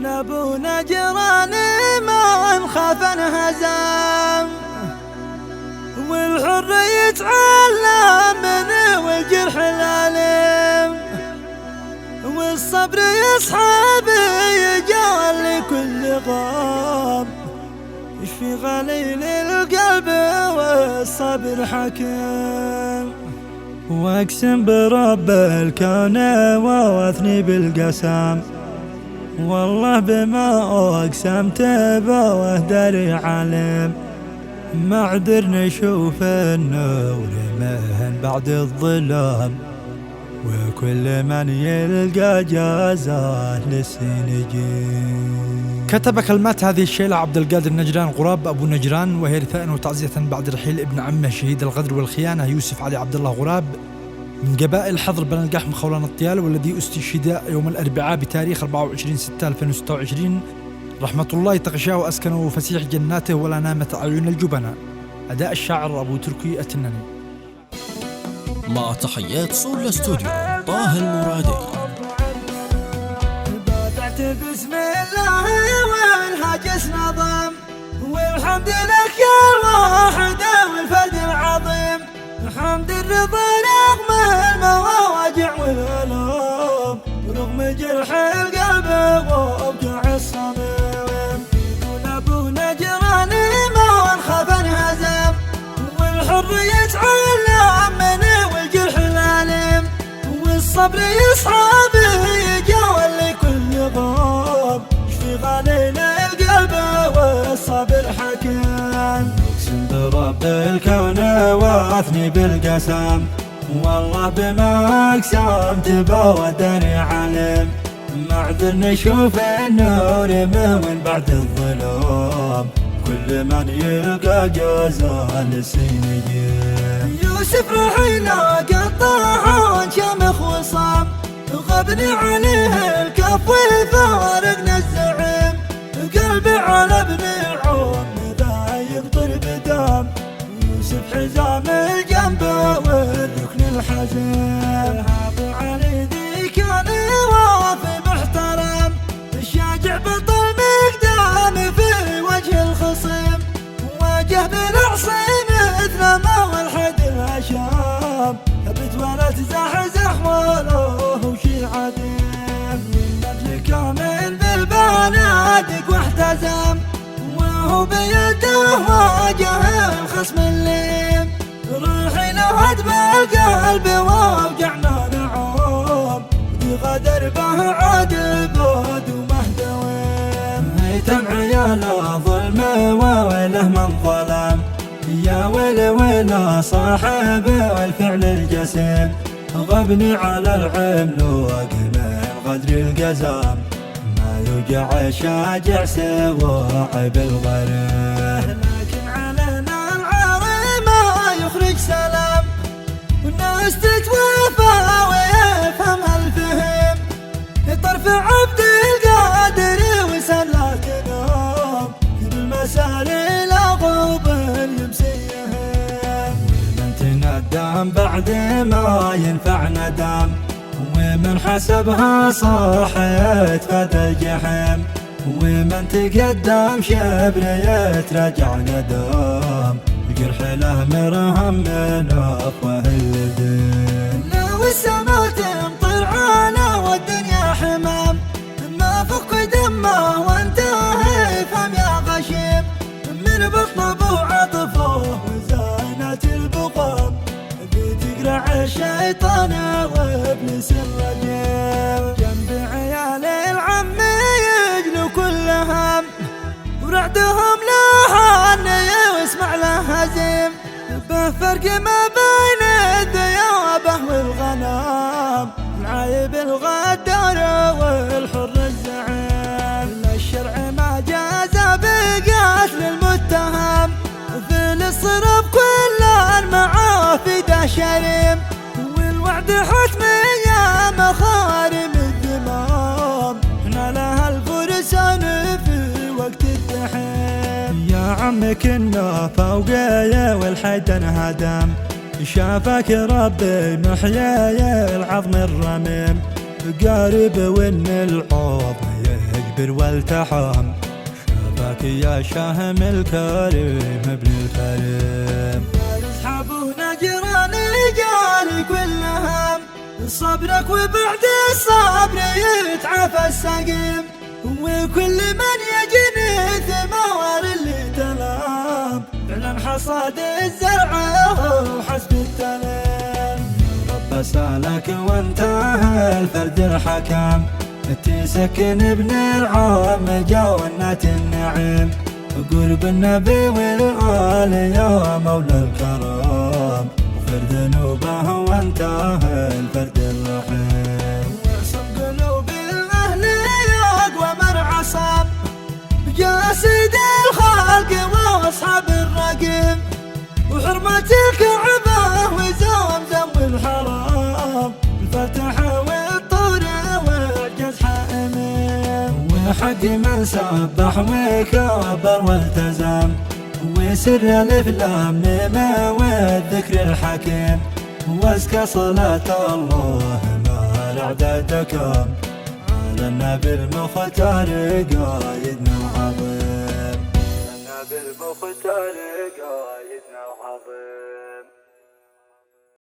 ونبونا جيراني ما نخاف انهزم، والحر يتعلم من والجرح الألم، والصبر يصحابي يجعل لكل غام، يشفي غليل القلب والصبر حكيم. واقسم برب الكون وواثني بالقسم، والله بما اقسمت بوه دري علم، ما عذر نشوف النور من بعد الظلام، وكل من يلقى جازاه للسنجين. كتب كلمات هذه الشيلة عبد القادر نجران غراب أبو نجران، وهي رثاء وتعزية بعد رحيل ابن عمه شهيد الغدر والخيانة يوسف علي عبد الله غراب من قبائل حضر بن القحم خولان الطيال، والذي استشهد يوم الأربعاء بتاريخ 24/6/2026 رحمة الله تغشاه وأسكنه فسيح جناته ولا نامت أعين الجبناء. أداء الشاعر أبو تركي التناني. مع تحيات سول استوديو طه المرادي. بدأت بسم الله والهاجس نظام، والحمد لك يا الواحد والفرد العظيم، الحمد الرضا رغم المواجع والآلام، ورغم جرح القلب وأوجاع الصميم. ونبونا جيراني ما نخاف انهزم، والحر يتعلم من والجرح الألم، والصبر يصحابي يجاول لكل غام، يشفي غليل القلب والصبر حكيم. اقسم برب الكون واثني بالقسم، والله بما اقسمت بودني علم، ما عذر نشوف النور من بعد الظلام، كل من يلقى جازاه للسنجين. يوسف رحينا قطاعون شامخ وصام، غبني عليه الكف وفارقنا الزعيم، قلبي على ابن عون ذا يقطر بدام، يوسف حزام الجنب والركن الحزين. هابو علي ذي كان وافي محترم، الشاجع بطل مقدام في وجه الخصيم، واجه بالعصيم مثل ما والحد الهشام، بتولد زحزح ولوه وشي عديم. النبل كامل بالبنادق واحتزم، وهو بيده واجه الخصم الليم، روحي لهدم القلب ووجعنا نعوم، بغدر به عاد بود ومهدويم. هيتم عياله ظلم وويله من ظلم، يا ويل ويل صاحب والفعل الجسيم، غبني على العملوق من غدر القزام، ما يوجع شاجع سواعب الغريم. لكن علينا العاري ما يخرج سلام، والناس تتوافى ويفهم الفهم، طرف عبد القادر وسلا تنام، بالمسالي لا غوب يمسيهم، من تندم بعد ما ينفع ندم، ومن حسبها صاحت فد الجحيم، ومن تقدم شبر يترجع ندم، جرح له مرهم من أفواه الدين. لو السما تمطر على والدنيا حمام، ما فك دمه وانتهى فهم يا غشيم، من بطن ابو عطفه وزينة البقام، بتقرع الشيطان وابليس الرجيم. جنب عيال العم يجلو كل هم، ورعدهم لهن واسمع له هزيم، به فرق ما بين الذيابه والغنم، العايب الغدار والحر الزعيم. الشرع ما جاز بقتل المتهم، في الصرف كل معاه في ده شريم، والوعد حتمي يا مخارم الذمام، احنا لها الفرسان في وقت الدحيم. يا عم كنا فوقيا والحيد انهدم، شافك ربي محياي العظم الرميم، قارب وان العظم يهجب والبر والتحام، شافاك يا شاهم الكريم ابن الكريم. اصحابه نجران رجال كلهم، صبرك وبعد الصبر يتعافى السقيم، وكل من يجني ثمار اللي تلام، فعلا حصاد الزرع وحسب التلام. رب سالك وانتهى الفرد الحكام، تسكن ابن العام جنة النعيم، قرب النبي والآل يا مولى الكرام، وفر ذنوبه وانتهى الفرد الرحيم. واعصم قلوب الأهل يقوى مرعى صاب، يا سيد الخلق واصحاب الرقيم، وحرمة الكعبة وزمزم والحرام، الفتح والطور والجز حائمين. وحق من سبح وكبر والتزم، وسر الافلام نما والذكر الحكيم، وازكى صلاة الله ما الاعدادكم، على النبي المختار قايدنا العظيم، النبي المختار.